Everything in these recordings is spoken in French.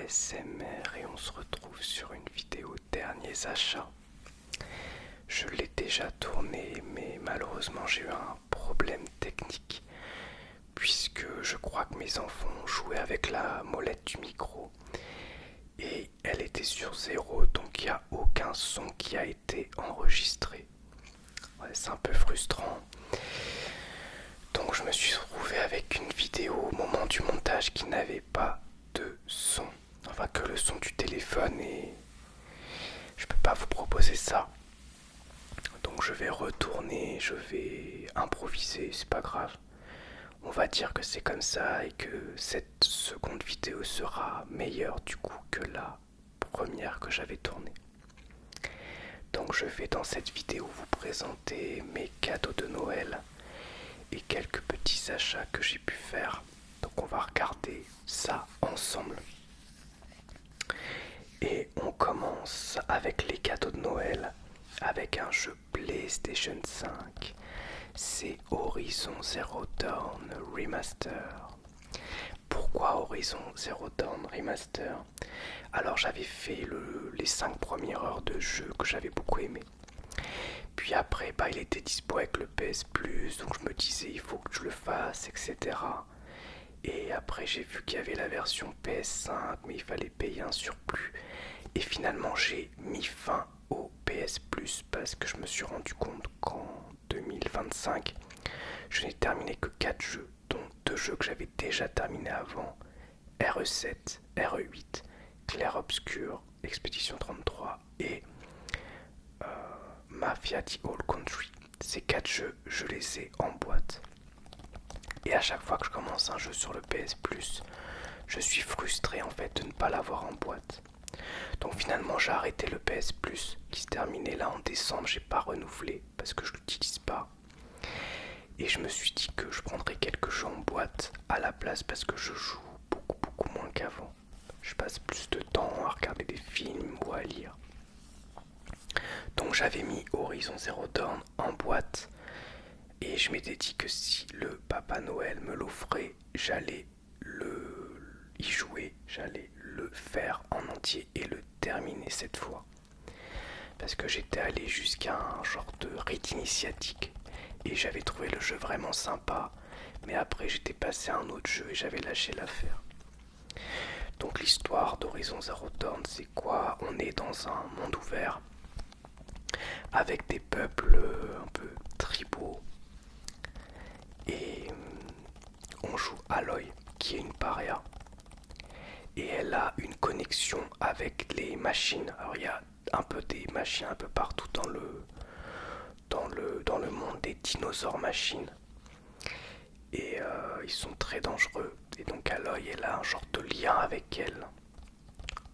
ASMR et on se retrouve sur une vidéo derniers achats. Je l'ai déjà tourné mais malheureusement j'ai eu un problème technique puisque je crois que mes enfants ont joué avec la molette du micro et elle était sur zéro, donc il n'y a aucun son qui a été enregistré. Ouais, c'est un peu frustrant. Donc je me suis retrouvé avec une vidéo au moment du montage qui n'avait pas de son. Enfin que le son du téléphone, et je peux pas vous proposer ça. Donc je vais retourner, je vais improviser, c'est pas grave. On va dire que c'est comme ça et que cette seconde vidéo sera meilleure du coup que la première que j'avais tournée. Donc je vais dans cette vidéo vous présenter mes cadeaux de Noël et quelques petits achats que j'ai pu faire. Donc on va regarder ça ensemble. Et on commence avec les cadeaux de Noël avec un jeu PlayStation 5. C'est Horizon Zero Dawn Remaster. Pourquoi Horizon Zero Dawn Remaster? Alors j'avais fait les 5 premières heures de jeu que j'avais beaucoup aimé. Puis après, il était dispo avec le PS Plus, donc je me disais il faut que je le fasse, etc. Et après j'ai vu qu'il y avait la version PS5, mais il fallait payer un surplus. Et finalement j'ai mis fin au PS Plus parce que je me suis rendu compte qu'en 2025, je n'ai terminé que 4 jeux, dont 2 jeux que j'avais déjà terminés avant. RE7, RE8, Clair Obscur, Expédition 33 et Mafia The Old Country. Ces 4 jeux, je les ai en boîte. Et à chaque fois que je commence un jeu sur le PS Plus, je suis frustré en fait de ne pas l'avoir en boîte. Donc finalement j'ai arrêté le PS Plus qui se terminait là en décembre, j'ai pas renouvelé parce que je l'utilise pas. Et je me suis dit que je prendrais quelques jeux en boîte à la place parce que je joue beaucoup moins qu'avant. Je passe plus de temps à regarder des films ou à lire. Donc j'avais mis Horizon Zero Dawn en boîte et je m'étais dit que si le Papa Noël me l'offrait, j'allais y jouer, j'allais le faire en entier et le terminer cette fois. Parce que j'étais allé jusqu'à un genre de rite initiatique et j'avais trouvé le jeu vraiment sympa, mais après j'étais passé à un autre jeu et j'avais lâché l'affaire. Donc l'histoire d'Horizon Zero Dawn, c'est quoi? On est dans un monde ouvert avec des peuples un peu tribaux et on joue Aloy qui est une paria et elle a une connexion avec les machines. Alors il y a un peu des machines un peu partout dans le monde des dinosaures machines et ils sont très dangereux et donc Aloy elle a un genre de lien avec elle,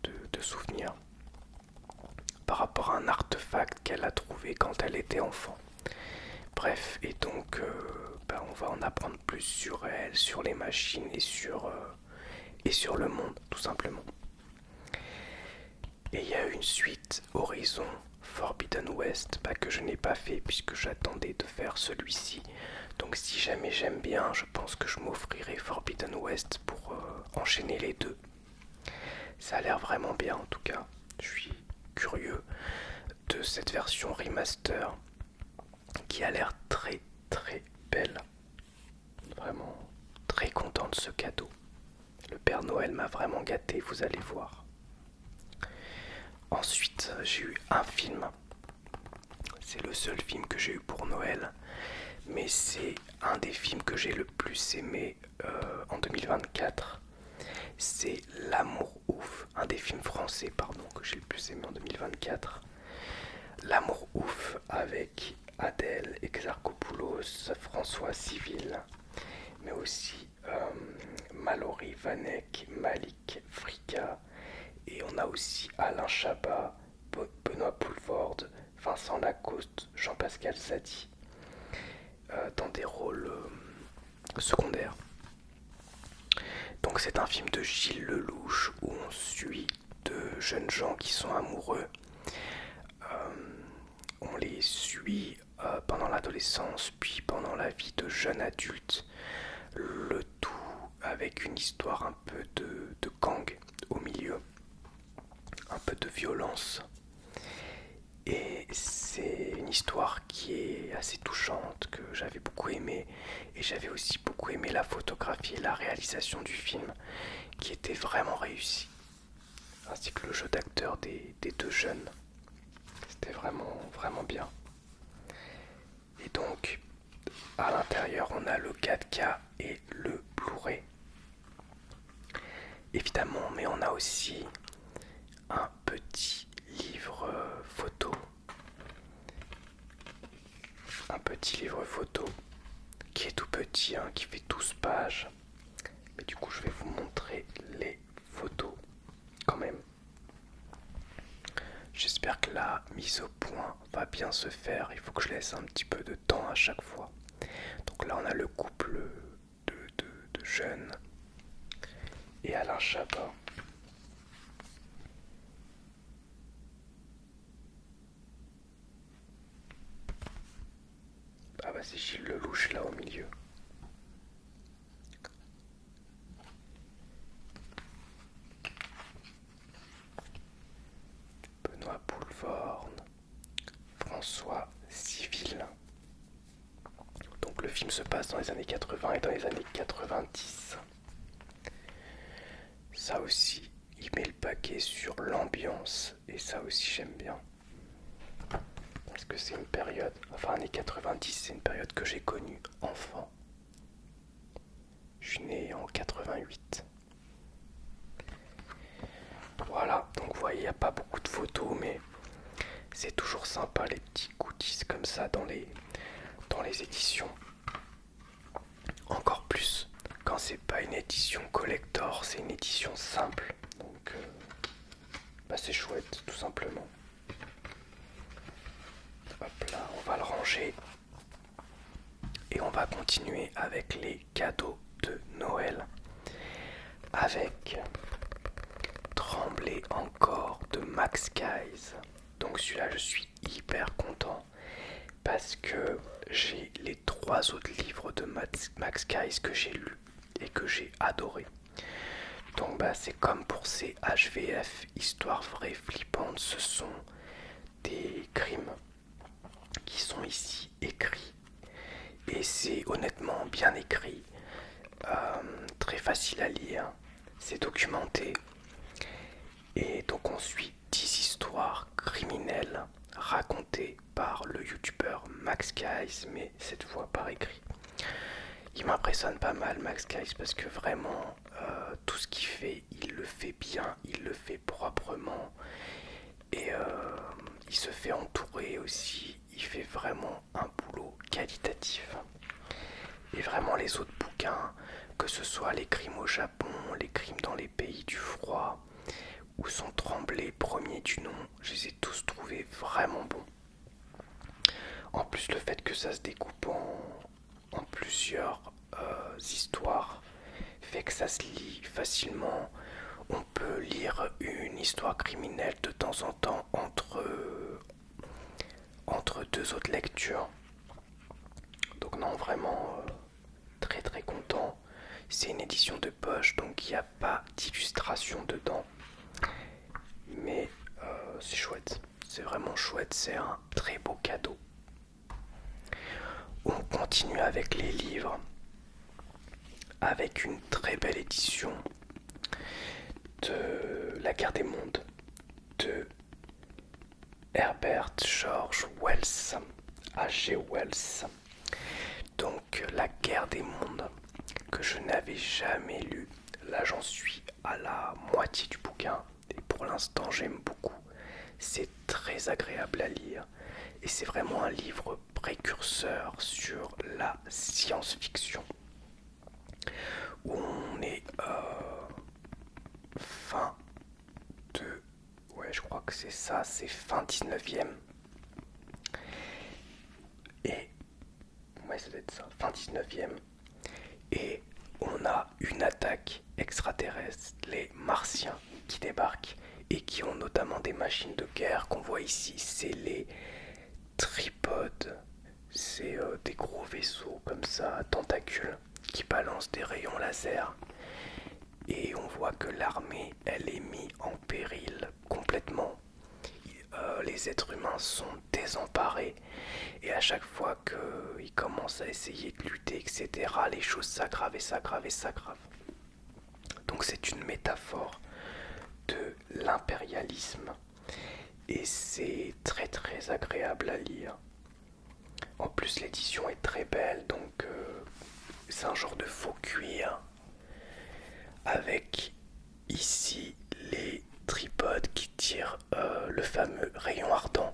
de souvenirs par rapport à un artefact qu'elle a trouvé quand elle était enfant. Bref, et donc on va en apprendre plus sur elle, sur les machines et sur le monde, tout simplement. Et il y a une suite, Horizon Forbidden West, que je n'ai pas fait puisque j'attendais de faire celui-ci. Donc si jamais j'aime bien, je pense que je m'offrirai Forbidden West pour enchaîner les deux. Ça a l'air vraiment bien en tout cas. Je suis curieux de cette version remaster qui a l'air très belle. Vraiment très content de ce cadeau. Le Père Noël m'a vraiment gâté, vous allez voir. Ensuite, j'ai eu un film. C'est le seul film que j'ai eu pour Noël, mais c'est un des films que j'ai le plus aimé en 2024. C'est L'Amour Ouf, un des films français, pardon, que j'ai le plus aimé en 2024. L'Amour Ouf avec Adèle Exarchopoulos, François Civil, mais aussi Mallory Vanek, Malik Frika, et on a aussi Alain Chabat, Benoît Poulvorde, Vincent Lacoste, Jean-Pascal Zadi, dans des rôles secondaires. Donc c'est un film de Gilles Lelouch où on suit deux jeunes gens qui sont amoureux. On les suit pendant l'adolescence, puis pendant la vie de jeunes adultes. Le tout avec une histoire un peu de gang au milieu. violence. Et c'est une histoire qui est assez touchante, que j'avais beaucoup aimé. Et j'avais aussi beaucoup aimé la photographie et la réalisation du film, qui était vraiment réussi. Ainsi que le jeu d'acteur des deux jeunes. C'était vraiment, vraiment bien. Et donc, à l'intérieur, on a le 4K et le Blu-ray. Évidemment, mais on a aussi un petit livre photo. Un petit livre photo qui est tout petit, hein, qui fait 12 pages. Mais du coup, je vais vous montrer les photos quand même. J'espère que la mise au point va bien se faire. Il faut que je laisse un petit peu de temps à chaque fois. Donc là, on a le couple de jeunes et Alain Chabat. Ah bah c'est Gilles Lelouch là au milieu. Benoît Poulvord, François Civil. Donc le film se passe dans les années 80 et dans les années 90. Ça aussi, il met le paquet sur l'ambiance et ça aussi j'aime bien. Parce que c'est une période, enfin années 90, c'est une période que j'ai connue enfant. Je suis né en 88. Voilà, donc vous voyez, il n'y a pas beaucoup de photos, mais c'est toujours sympa les petits goodies comme ça dans les éditions. Encore plus quand c'est pas une édition collector, c'est une édition simple. Donc bah c'est chouette tout simplement. Hop là, on va le ranger. Et on va continuer avec les cadeaux de Noël. Avec Trembler encore de Max Guys. Donc celui-là je suis hyper content parce que j'ai les 3 autres livres de Max Guys que j'ai lus et que j'ai adoré. Donc bah c'est comme pour ces HVF, histoires vraies flippantes, ce sont des crimes qui sont ici écrits. Et c'est honnêtement bien écrit, très facile à lire, c'est documenté. Et donc on suit 10 histoires criminelles racontées par le youtubeur Max Guys, mais cette fois par écrit. Il m'impressionne pas mal Max Guys parce que vraiment tout ce qu'il fait, il le fait bien, il le fait proprement et il se fait entourer aussi, il fait vraiment un boulot qualitatif. Et vraiment les autres bouquins, que ce soit les crimes au Japon, les crimes dans les pays du froid, ou son Tremblay premier du nom, je les ai tous trouvés vraiment bons. En plus le fait que ça se découpe en plusieurs histoires fait que ça se lit facilement. On peut lire une histoire criminelle de temps en temps entre 2 autres lectures. Donc non, vraiment très très content. C'est une édition de poche, donc il n'y a pas d'illustration dedans. Mais c'est chouette, c'est vraiment chouette, c'est un très beau cadeau. On continue avec les livres, avec une très belle édition de La Guerre des Mondes de Herbert George Wells, H.G. Wells. Donc La Guerre des Mondes, que je n'avais jamais lu. Là j'en suis à la moitié du bouquin et pour l'instant j'aime beaucoup. C'est très agréable à lire et c'est vraiment un livre précurseur sur la science-fiction où on est fin de... Ouais, je crois que c'est ça, c'est fin 19e. Et... Ouais, ça doit être ça, fin 19e. Et on a une attaque extraterrestre, les Martiens qui débarquent et qui ont notamment des machines de guerre qu'on voit ici, c'est les tripodes. C'est des gros vaisseaux comme ça, tentacules, qui balancent des rayons laser. Et on voit que l'armée, elle est mise en péril complètement les êtres humains sont désemparés et à chaque fois qu'ils commencent à essayer de lutter, etc., les choses s'aggravent et s'aggravent et s'aggravent. Donc c'est une métaphore de l'impérialisme et c'est très très agréable à lire. En plus l'édition est très belle, donc c'est un genre de faux cuir avec ici les tripodes qui tirent le fameux rayon ardent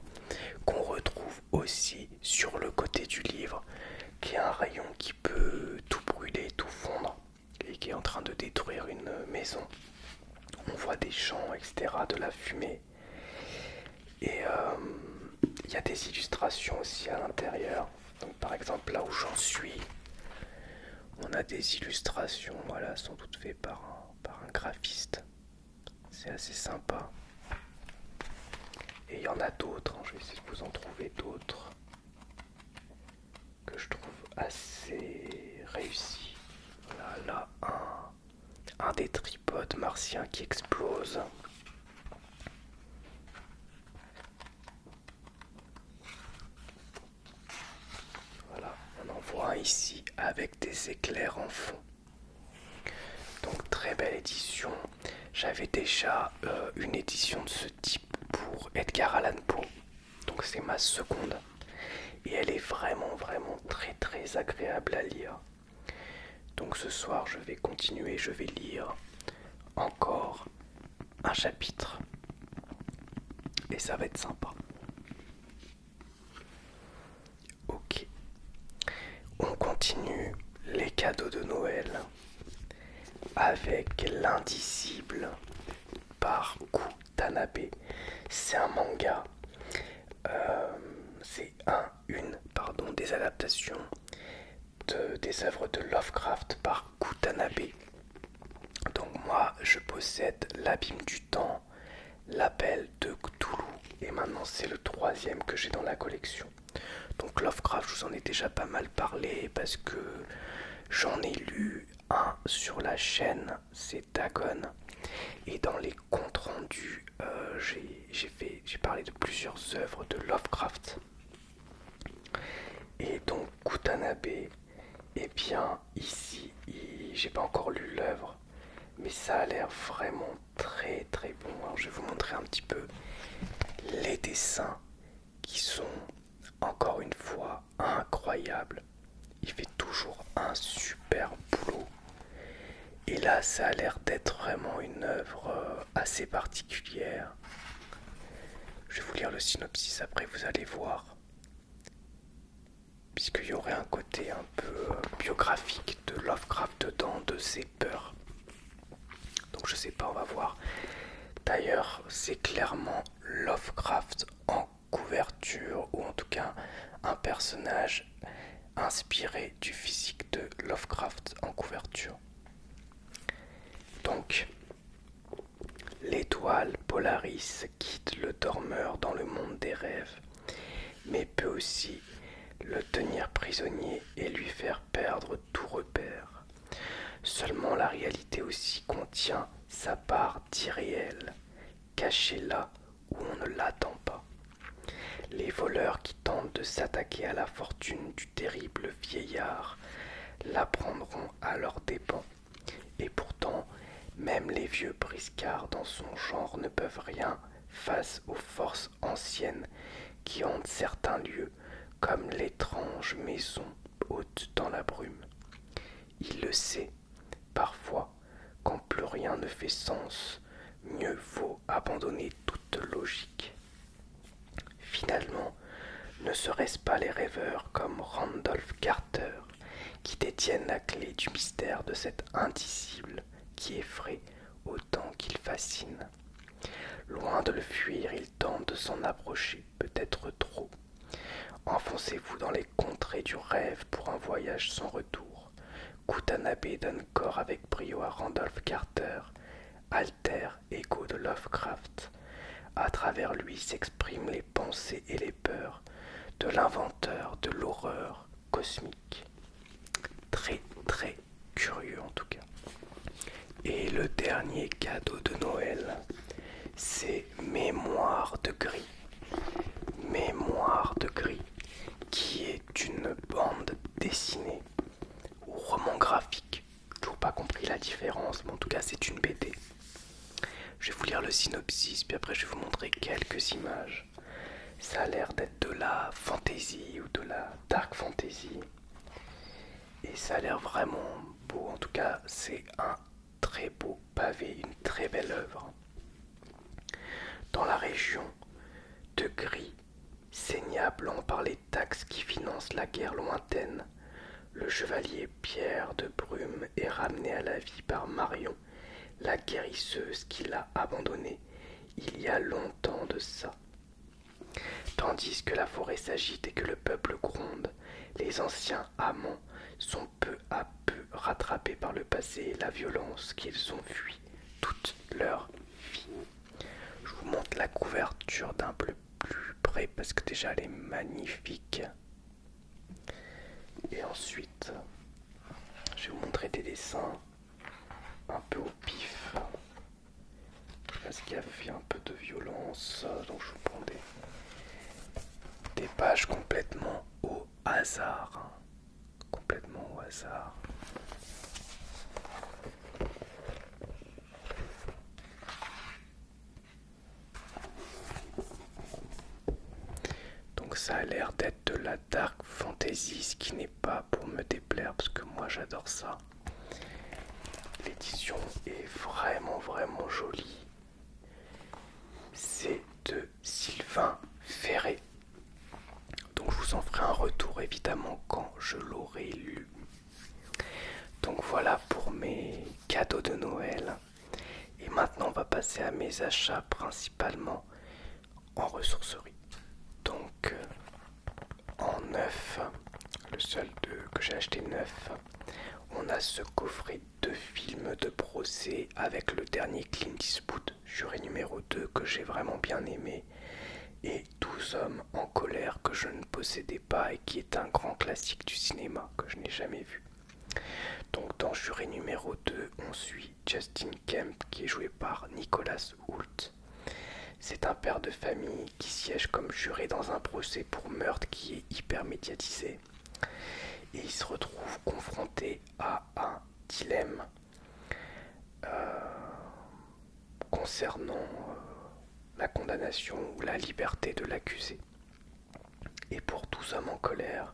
qu'on retrouve aussi sur le côté du livre, qui est un rayon qui peut tout brûler, tout fondre et qui est en train de détruire une maison. On voit des champs, etc., de la fumée. Et il y a des illustrations aussi à l'intérieur. Donc par exemple là où j'en suis, on a des illustrations, voilà, sans doute faites par un graphiste. C'est assez sympa. Et il y en a d'autres, hein. Je vais essayer de vous en trouver d'autres que je trouve assez réussis. Voilà, là, un des tripodes martiens qui explose. Voilà, on en voit un ici avec des éclairs en fond. Donc très belle édition. J'avais déjà une édition de ce type pour Edgar Allan Poe. Donc c'est ma seconde. Et elle est vraiment vraiment très très agréable à lire. Donc ce soir je vais continuer, je vais lire encore un chapitre. Et ça va être sympa. Ok. On continue les cadeaux de Noël avec l'Indicible par Kutanabe. C'est un manga. C'est une des adaptations des œuvres de Lovecraft par Kutanabe. Donc moi je possède l'Abîme du Temps, l'Appel de Cthulhu et maintenant c'est le troisième que j'ai dans la collection. Donc Lovecraft, je vous en ai déjà pas mal parlé parce que j'en ai lu un sur la chaîne, c'est Dagon. Et dans les comptes rendus, j'ai parlé de plusieurs œuvres de Lovecraft. Et donc Kutanabe, eh bien ici, j'ai pas encore lu l'œuvre, mais ça a l'air vraiment très très bon. Alors je vais vous montrer un petit peu les dessins qui sont encore une fois incroyables. Il fait toujours un super boulot. Et là, ça a l'air d'être vraiment une œuvre assez particulière. Je vais vous lire le synopsis, après vous allez voir. Puisqu'il y aurait un côté un peu biographique de Lovecraft dedans, de ses peurs. Donc je sais pas, on va voir. D'ailleurs, c'est clairement Lovecraft en couverture, ou en tout cas un personnage inspiré du physique de Lovecraft en couverture. Donc, l'étoile Polaris quitte le dormeur dans le monde des rêves, mais peut aussi le tenir prisonnier et lui faire perdre tout repère. Seulement la réalité aussi contient sa part d'irréel, cachée là où on ne l'attend pas. Les voleurs qui tentent de s'attaquer à la fortune du terrible vieillard la prendront à leurs dépens. Et pourtant, même les vieux briscards dans son genre ne peuvent rien face aux forces anciennes qui hantent certains lieux comme l'étrange maison haute dans la brume. Il le sait, parfois, quand plus rien ne fait sens, mieux vaut abandonner toute logique. Finalement, ne serait-ce pas les rêveurs comme Randolph Carter qui détiennent la clé du mystère de cet indicible qui effraie autant qu'il fascine? Loin de le fuir, il tente de s'en approcher, peut-être trop. Enfoncez-vous dans les contrées du rêve pour un voyage sans retour. Kutanabe donne corps avec brio à Randolph Carter, alter ego de Lovecraft. À travers lui s'expriment les pensées et les peurs de l'inventeur de l'horreur cosmique. Très très curieux en tout cas. Et le dernier cadeau de Noël, c'est Mémoire de Gris synopsis, puis après je vais vous montrer quelques images. Ça a l'air d'être de la fantasy ou de la dark fantasy. Et ça a l'air vraiment beau. En tout cas, c'est un très beau pavé, une très belle œuvre. Dans la région de Gris, saignable par les taxes qui financent la guerre lointaine, le chevalier Pierre de Brume est ramené à la vie par Marion, la guérisseuse qui l'a abandonné il y a longtemps de ça. Tandis que la forêt s'agite et que le peuple gronde, les anciens amants sont peu à peu rattrapés par le passé et la violence qu'ils ont fui toute leur vie. Je vous montre la couverture d'un peu plus près parce que déjà elle est magnifique. Et ensuite, je vais vous montrer des dessins un peu au pif parce qu'il y a un peu de violence, donc je vous prends des pages complètement au hasard. Complètement au hasard. Donc ça a l'air d'être de la dark fantasy, ce qui n'est pas pour me déplaire parce que moi j'adore ça. L'édition est vraiment jolie. C'est de Sylvain Ferré. Donc je vous en ferai un retour évidemment quand je l'aurai lu. Donc voilà pour mes cadeaux de Noël. Et maintenant on va passer à mes achats principalement en ressourcerie. Donc en neuf, le seul que j'ai acheté neuf, on a ce coffret de films de procès avec le dernier Clint Eastwood, Juré numéro 2, que j'ai vraiment bien aimé, et 12 hommes en colère que je ne possédais pas et qui est un grand classique du cinéma que je n'ai jamais vu. Donc dans Juré numéro 2, on suit Justin Kemp qui est joué par Nicolas Hoult. C'est un père de famille qui siège comme juré dans un procès pour meurtre qui est hyper médiatisé. Et il se retrouve confronté à un dilemme concernant la condamnation ou la liberté de l'accusé. Et pour 12 hommes en colère,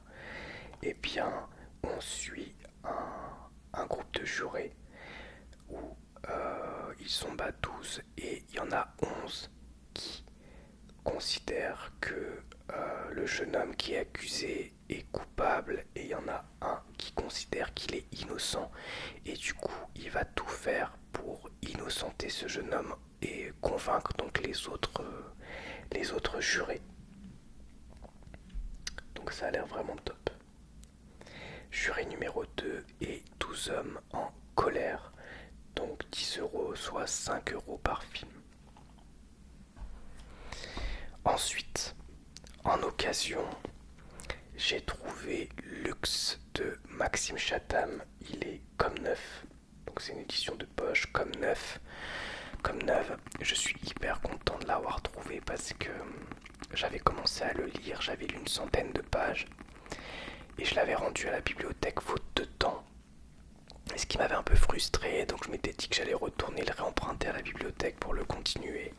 eh bien, on suit un groupe de jurés où ils sont 12 et il y en a 11 qui considèrent que le jeune homme qui est accusé est coupable et il y en a un qui considère qu'il est innocent et du coup il va tout faire pour innocenter ce jeune homme et convaincre donc les autres jurés. Donc ça a l'air vraiment top. Juré numéro 2 et 12 hommes en colère, donc 10 €, soit 5 € par film. Ensuite, en occasion, j'ai trouvé Luxe de Maxime Chatham. Il est comme neuf, donc c'est une édition de poche comme neuf. Comme neuve, je suis hyper content de l'avoir trouvé parce que j'avais commencé à le lire, j'avais lu une centaine de pages et je l'avais rendu à la bibliothèque faute de temps. Ce qui m'avait un peu frustré, donc je m'étais dit que j'allais retourner le réemprunter à la bibliothèque pour le continuer.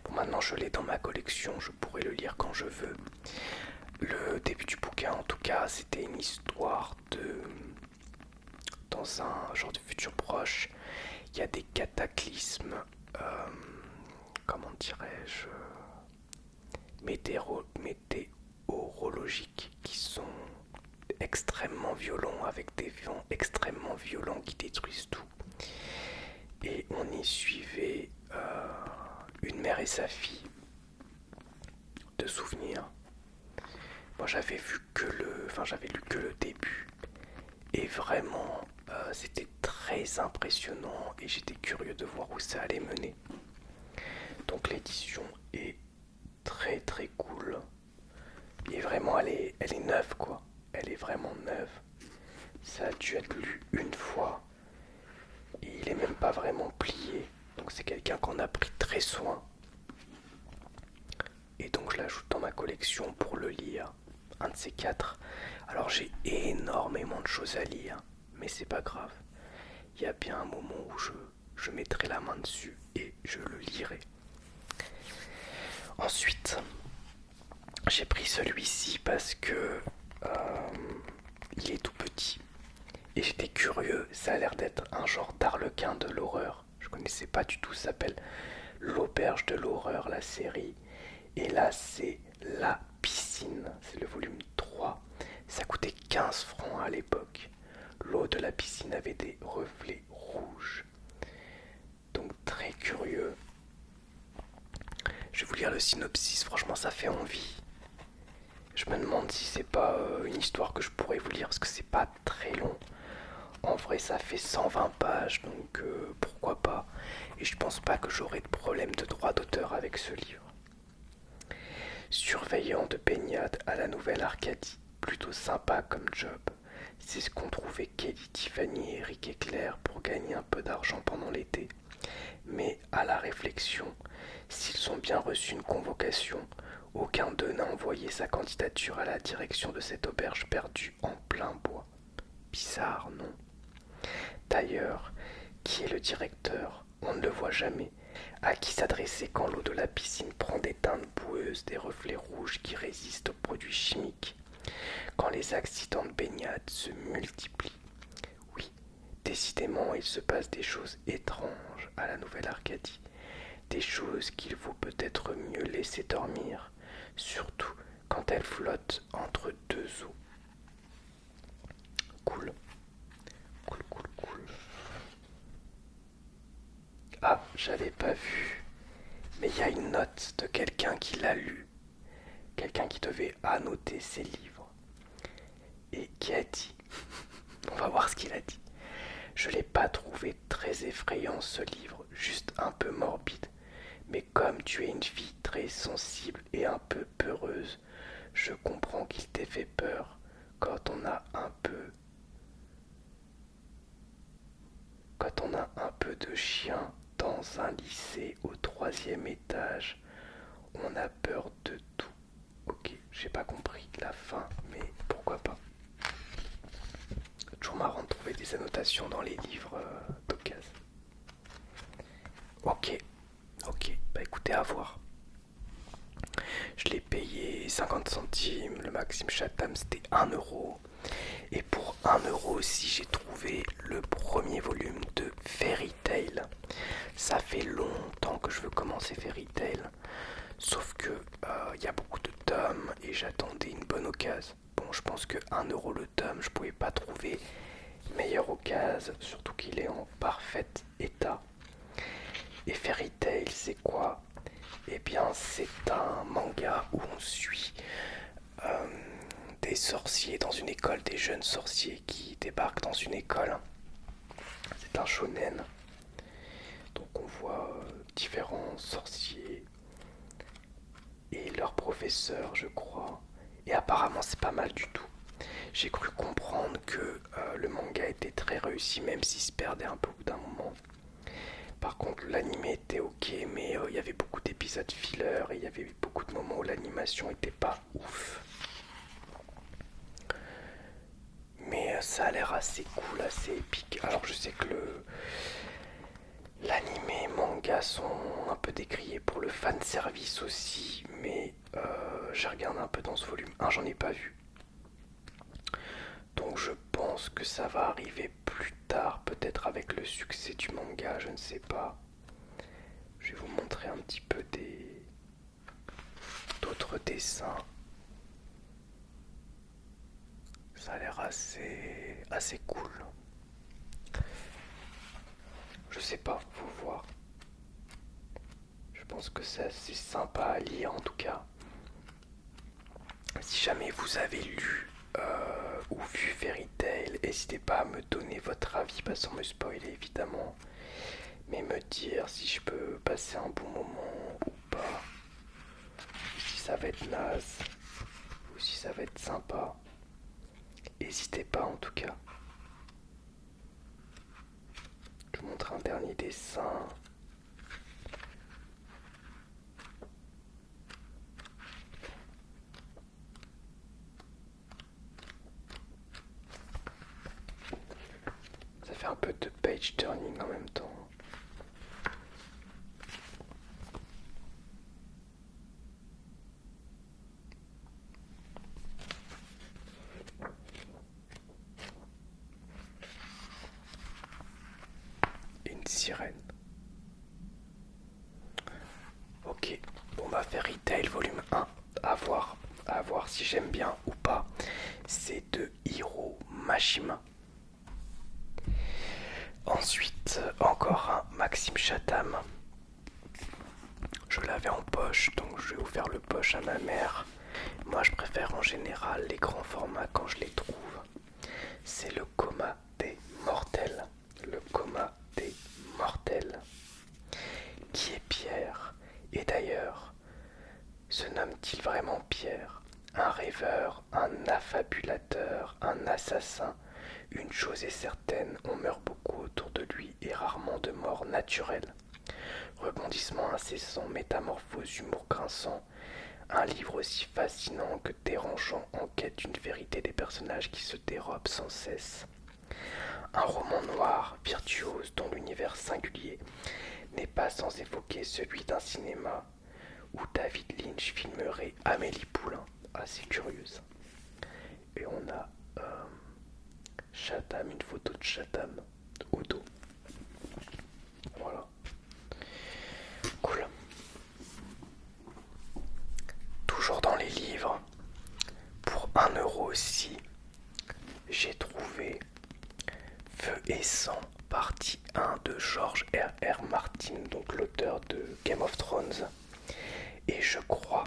Bon, maintenant je l'ai dans ma collection, je pourrais le lire quand je veux. Le début du bouquin, en tout cas, c'était une histoire dans un genre de futur proche, il y a des cataclysmes, comment dirais-je, météorologiques qui sont extrêmement violents, avec des vents extrêmement violents qui détruisent tout. Et on y suivait une mère et sa fille de souvenirs. Moi j'avais lu que le début et vraiment c'était très impressionnant et j'étais curieux de voir où ça allait mener. Donc l'édition est très cool et vraiment elle est neuve quoi. Elle est vraiment neuve. Ça a dû être lu une fois et il est même pas vraiment plié. Donc c'est quelqu'un qu'on a pris très soin. Et donc je l'ajoute dans ma collection pour le lire. Un de ces quatre. Alors j'ai énormément de choses à lire, mais c'est pas grave. Il y a bien un moment où je mettrai la main dessus et je le lirai. parce que il est tout petit. Et j'étais curieux, ça a l'air d'être un genre d'arlequin de l'horreur. Je connaissais pas du tout, ça s'appelle L'Auberge de l'horreur, la série. Et là, c'est La Piscine, c'est le volume 3. Ça coûtait 15 francs à l'époque. L'eau de la piscine avait des reflets rouges. Donc très curieux. Je vais vous lire le synopsis, franchement ça fait envie. Je me demande si c'est pas une histoire que je pourrais vous lire parce que c'est pas très long. En vrai ça fait 120 pages donc pourquoi pas. Et je pense pas que j'aurai de problème de droit d'auteur avec ce livre. Surveillant de baignade à la Nouvelle-Arcadie, plutôt sympa comme job. C'est ce qu'ont trouvé Kelly, Tiffany, Eric et Claire pour gagner un peu d'argent pendant l'été. Mais à la réflexion, s'ils ont bien reçu une convocation, aucun d'eux n'a envoyé sa candidature à la direction de cette auberge perdue en plein bois. Bizarre, non? D'ailleurs, qui est le directeur? On ne le voit jamais. À qui s'adresser quand l'eau de la piscine prend des teintes boueuses, des reflets rouges qui résistent aux produits chimiques? Quand les accidents de baignade se multiplient? Oui, décidément, il se passe des choses étranges à la Nouvelle-Arcadie. Des choses qu'il vaut peut-être mieux laisser dormir, surtout quand elles flottent entre deux eaux. Cool, cool, cool, cool. Ah, j'avais pas vu, mais il y a une note de quelqu'un qui l'a lu, quelqu'un qui devait annoter ses livres, et qui a dit, on va voir ce qu'il a dit. Je l'ai pas trouvé très effrayant ce livre, juste un peu morbide. Mais comme tu es une fille très sensible et un peu peureuse, je comprends qu'il t'ait fait peur quand on a un peu... Quand on a un peu de chien dans un lycée au 3e étage, on a peur de tout. Ok, j'ai pas compris la fin, mais pourquoi pas. Toujours marrant de trouver des annotations dans les livres d'occasion. Ok, ok, bah écoutez, à voir. Je l'ai payé 50 centimes, le Maxime Chatham c'était 1 euro. Et pour 1 euro aussi, j'ai trouvé le premier volume de Fairy Tail. Ça fait longtemps que je veux commencer Fairy Tail. Sauf que y a beaucoup de tomes et j'attendais une bonne occasion. Bon, je pense que 1 euro le tome, je pouvais pas trouver meilleure occasion, surtout qu'il est en parfait état. Et Fairy Tail, c'est quoi? Eh bien, c'est un manga où on suit euh, des sorciers dans une école, des jeunes sorciers qui débarquent dans une école. C'est un shonen. Donc on voit différents sorciers et leurs professeurs, je crois. Et apparemment, c'est pas mal du tout. J'ai cru comprendre que le manga était très réussi, même s'il se perdait un peu au bout d'un moment. Par contre, l'anime était ok, mais il y avait beaucoup d'épisodes filler et il y avait beaucoup de moments où l'animation était pas ouf. Mais ça a l'air assez cool, assez épique. Alors je sais que l'anime et manga sont un peu décriés pour le fan service aussi, mais j'ai regardé un peu dans ce volume 1, j'en ai pas vu. Donc je pense que ça va arriver plus tard, peut-être avec le succès du manga, je ne sais pas. Je vais vous montrer un petit peu d'autres dessins. Ça a l'air assez cool. Je sais pas, faut voir. Je pense que c'est assez sympa à lire en tout cas. Si jamais vous avez lu ou vu Fairy Tail, n'hésitez pas à me donner votre avis, pas sans me spoiler évidemment, mais me dire si je peux passer un bon moment ou pas, si ça va être naze ou si ça va être sympa. N'hésitez pas en tout cas. Je vous montre un dernier dessin. Ça fait un peu de page turning en même temps. sirène. Ok, bon bah Fairy Tail volume 1, à voir si j'aime bien ou pas. C'est de Hiro Mashima. Ensuite, encore un Maxime Chatham. Je l'avais en poche, donc je vais ouvrir le poche à ma mère. Moi, je préfère en général les grands formats quand je les trouve. C'est le coma des mortels. Le coma des mortels. Qui est Pierre? Et d'ailleurs, se nomme-t-il vraiment Pierre? Un rêveur, un affabulateur, un assassin. Une chose est certaine, on meurt beaucoup autour de lui et rarement de mort naturelle. Rebondissements incessants, métamorphoses, humour grinçant. Un livre aussi fascinant que dérangeant en quête d'une vérité des personnages qui se dérobent sans cesse. Un roman noir, virtuose, dont l'univers singulier n'est pas sans évoquer celui d'un cinéma où David Lynch filmerait Amélie Poulain, assez curieuse. Et on a Chatham, une photo de Chatham au dos. Voilà. Cool. Toujours dans les livres, pour 1 € aussi, j'ai trouvé Feu et Sang, partie 1 de George R.R. Martin, donc l'auteur de Game of Thrones. Et je crois,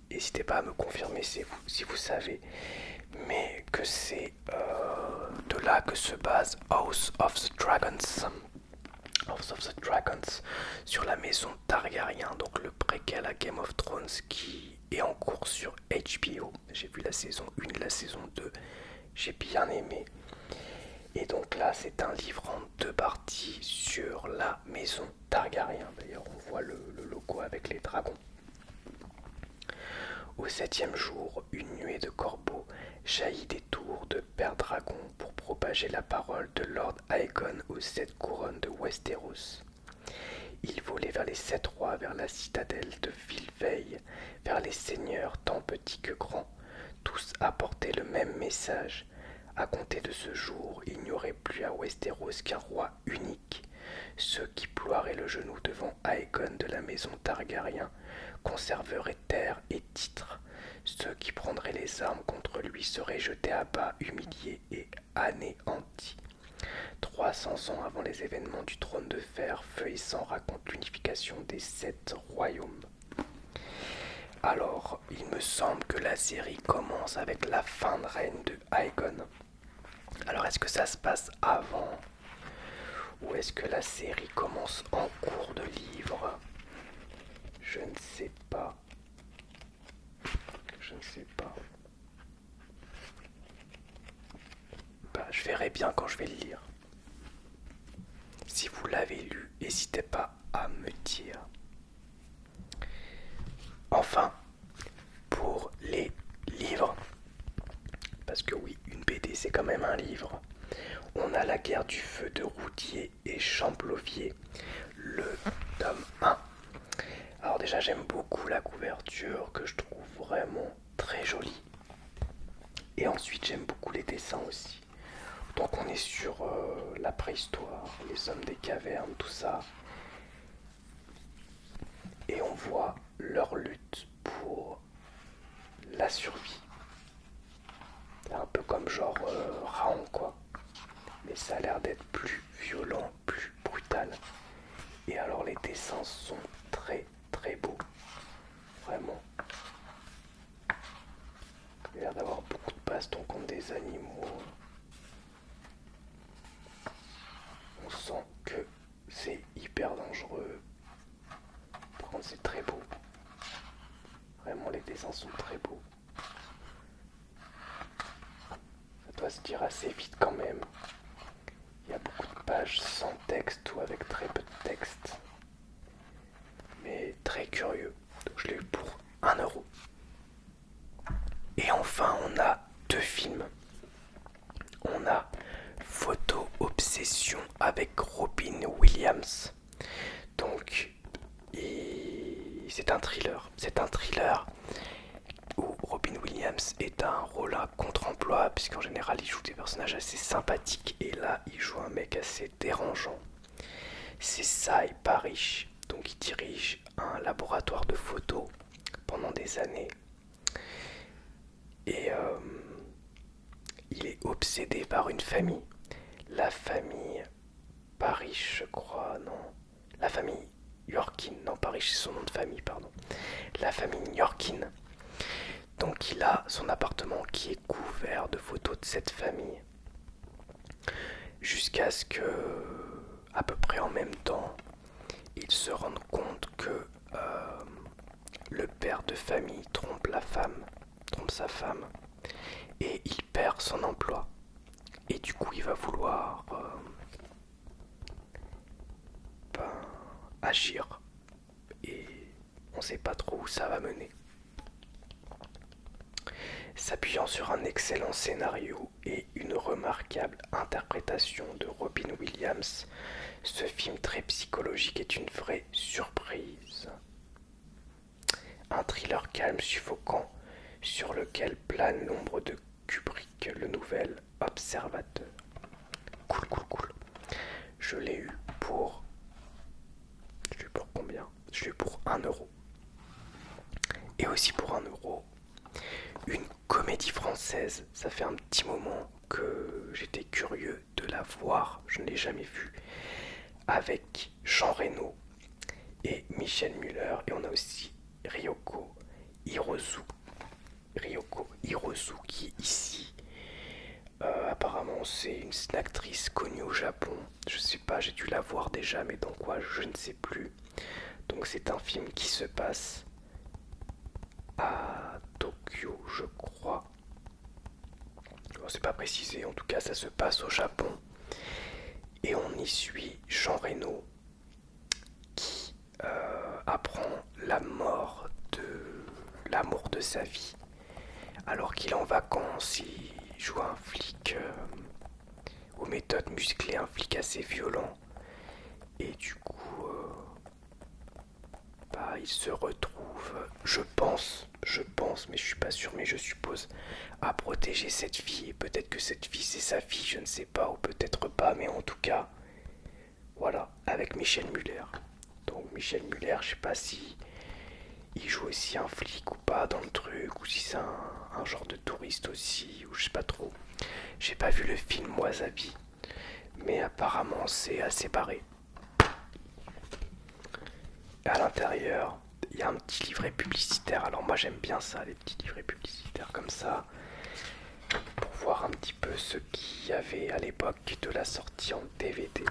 n'hésitez pas à me confirmer si vous savez, mais que c'est de là que se base House of the Dragons. House of the Dragons sur la maison Targaryen, donc le préquel à Game of Thrones qui est en cours sur HBO. J'ai vu la saison 1, la saison 2, j'ai bien aimé. Et donc là, c'est un livre en 2 parties sur la maison Targaryen. D'ailleurs, on voit le logo avec les dragons. Au 7e jour, une nuée de corbeaux jaillit des tours de Père Dragon pour propager la parole de Lord Aegon aux 7 couronnes de Westeros. Il volait vers les 7 rois, vers la citadelle de Villeveille, vers les seigneurs tant petits que grands. Tous apportaient le même message. À compter de ce jour, il n'y aurait plus à Westeros qu'un roi unique. Ceux qui ploieraient le genou devant Aegon de la maison Targaryen conserveraient terre et titres. Ceux qui prendraient les armes contre lui seraient jetés à bas, humiliés et anéantis. 300 ans avant les événements du trône de fer, Feu et Sang raconte l'unification des 7 royaumes. Alors, il me semble que la série commence avec la fin de règne de Aegon. Alors, est-ce que ça se passe avant ou est-ce que la série commence en cours de livre? Je ne sais pas. Je ne sais pas. Bah, je verrai bien quand je vais le lire. Si vous l'avez lu, n'hésitez pas à me dire. Enfin, pour les livres, parce que oui, une BD c'est quand même un livre, on a La guerre du feu de Roudier et Champlovier, le tome 1. Alors déjà j'aime beaucoup la couverture que je trouve vraiment très jolie. Et ensuite j'aime beaucoup les dessins aussi. Donc on est sur la préhistoire, les hommes des cavernes, tout ça. Et on voit leur lutte pour la survie. C'est un peu comme genre Raon quoi. Mais ça a l'air d'être plus violent, plus brutal. Et alors les dessins sont très très beaux. Vraiment. Il y a l'air d'avoir beaucoup de bastons contre des animaux. On sent que c'est hyper dangereux. Par contre c'est très beau. Vraiment les dessins sont très beaux. Ça doit se dire assez vite quand même. Il y a beaucoup de pages sans texte ou avec très peu de texte. Mais très curieux. Donc je l'ai eu pour 1 €. Et enfin on a 2 films. On a Photo Obsession avec Robin Williams. Donc c'est un thriller. C'est un thriller où Robin Williams est un rôle à contre-emploi, puisqu'en général il joue des personnages assez sympathiques et là il joue un mec assez dérangeant. C'est Cy Parrish. Donc il dirige un laboratoire de photos pendant des années. Et il est obsédé par une famille. La famille Parrish, je crois, non. La famille Yorkin, non, Parrish c'est son nom de famille, pardon. La famille Yorkin. Donc il a son appartement qui est couvert de photos de cette famille. Jusqu'à ce que, à peu près en même temps, il se rende compte que le père de famille trompe sa femme, et il perd son emploi. Et du coup, il va vouloir agir. Et on ne sait pas trop où ça va mener. S'appuyant sur un excellent scénario et une remarquable interprétation de Robin Williams, ce film très psychologique est une vraie surprise. Un thriller calme, suffocant, sur lequel plane l'ombre de Kubrick, le nouvel observateur. Cool, cool, cool. Je l'ai eu pour... Je l'ai eu pour combien? Je l'ai eu pour 1€. Et aussi pour 1€, une comédie française. Ça fait un petit moment que j'étais curieux de la voir. Je ne l'ai jamais vue. Avec Jean Reno et Michel Muller. Et on a aussi Ryoko Hirozu. Ryoko Hirozu qui ici apparemment c'est une actrice connue au Japon. Je sais pas, j'ai dû la voir déjà, mais dans quoi je ne sais plus. Donc c'est un film qui se passe à Tokyo, je crois. Bon, c'est pas précisé, en tout cas ça se passe au Japon. Et on y suit Jean Reno qui apprend la mort de l'amour de sa vie. Alors qu'il est en vacances, il joue un flic aux méthodes musclées, un flic assez violent. Et du coup, il se retrouve, je pense, mais je suis pas sûr, mais je suppose, à protéger cette fille. Et peut-être que cette fille c'est sa fille, je ne sais pas, ou peut-être pas, mais en tout cas, voilà, avec Michel Muller. Donc Michel Muller, je sais pas si il joue aussi un flic ou pas dans le truc, ou si c'est un genre de touriste aussi, ou je sais pas trop. J'ai pas vu le film Wasabi, mais apparemment c'est assez barré. À l'intérieur, il y a un petit livret publicitaire. Alors moi j'aime bien ça, les petits livrets publicitaires comme ça, pour voir un petit peu ce qu'il y avait à l'époque de la sortie en DVD.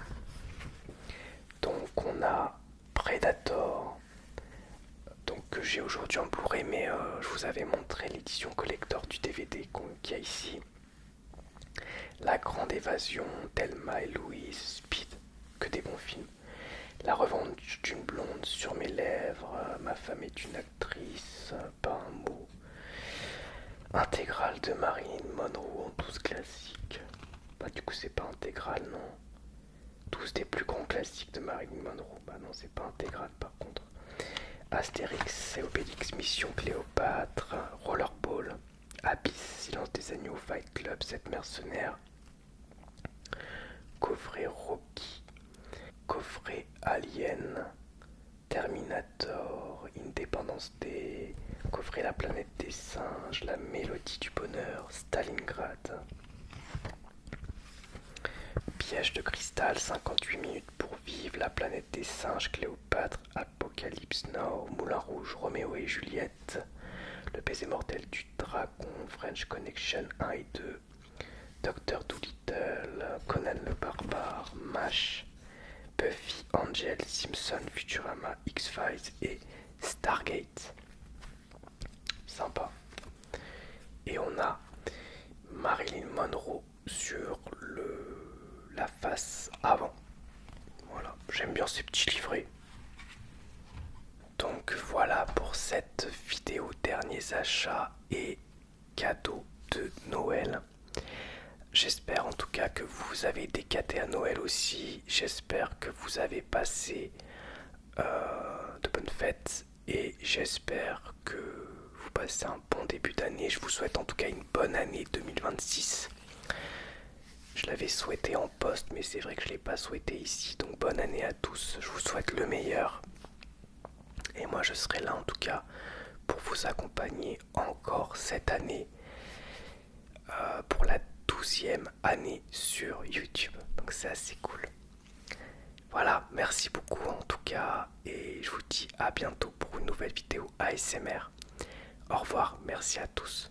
Donc on a Predator, donc que j'ai aujourd'hui en Blu-ray, mais je vous avais montré l'édition collector du DVD qu'il y a ici. La Grande Évasion, Thelma et Louise, Speed, que des bons films. La revanche d'une blonde sur mes lèvres, ma femme est une actrice, pas un mot. Intégrale de Marilyn Monroe en 12 classiques. Bah du coup c'est pas intégral, non. 12 des plus grands classiques de Marilyn Monroe. Bah non, c'est pas intégral par contre. Astérix et Obélix, Mission Cléopâtre, Rollerball, Abyss, Silence des agneaux, Fight Club, 7 mercenaires, coffret Rocky, coffret Alien, Terminator, Indépendance Day, coffret La planète des singes, La mélodie du bonheur, Stalingrad, Piège de cristal, 58 minutes pour vivre, La planète des singes, Cléopâtre, Apocalypse Now, Moulin Rouge, Roméo et Juliette, Le baiser mortel du dragon, French Connection 1 et 2, Docteur Dolittle, Conan le barbare, MASH, Buffy, Angel, Simpson, Futurama, X-Files et Stargate. Sympa. Et on a Marilyn Monroe sur la face avant. Voilà, j'aime bien ces petits livrets. Donc voilà pour cette vidéo derniers achats et cadeaux de Noël. J'espère en tout cas que vous avez été gâtés à Noël aussi. J'espère que vous avez passé de bonnes fêtes et j'espère que vous passez un bon début d'année. Je vous souhaite en tout cas une bonne année 2026. Je l'avais souhaité en poste, mais c'est vrai que je ne l'ai pas souhaité ici. Donc bonne année à tous, je vous souhaite le meilleur. Et moi je serai là en tout cas pour vous accompagner encore cette année pour la 12e année sur YouTube. Donc c'est assez cool. Voilà, merci beaucoup en tout cas et je vous dis à bientôt pour une nouvelle vidéo ASMR. Au revoir, merci à tous.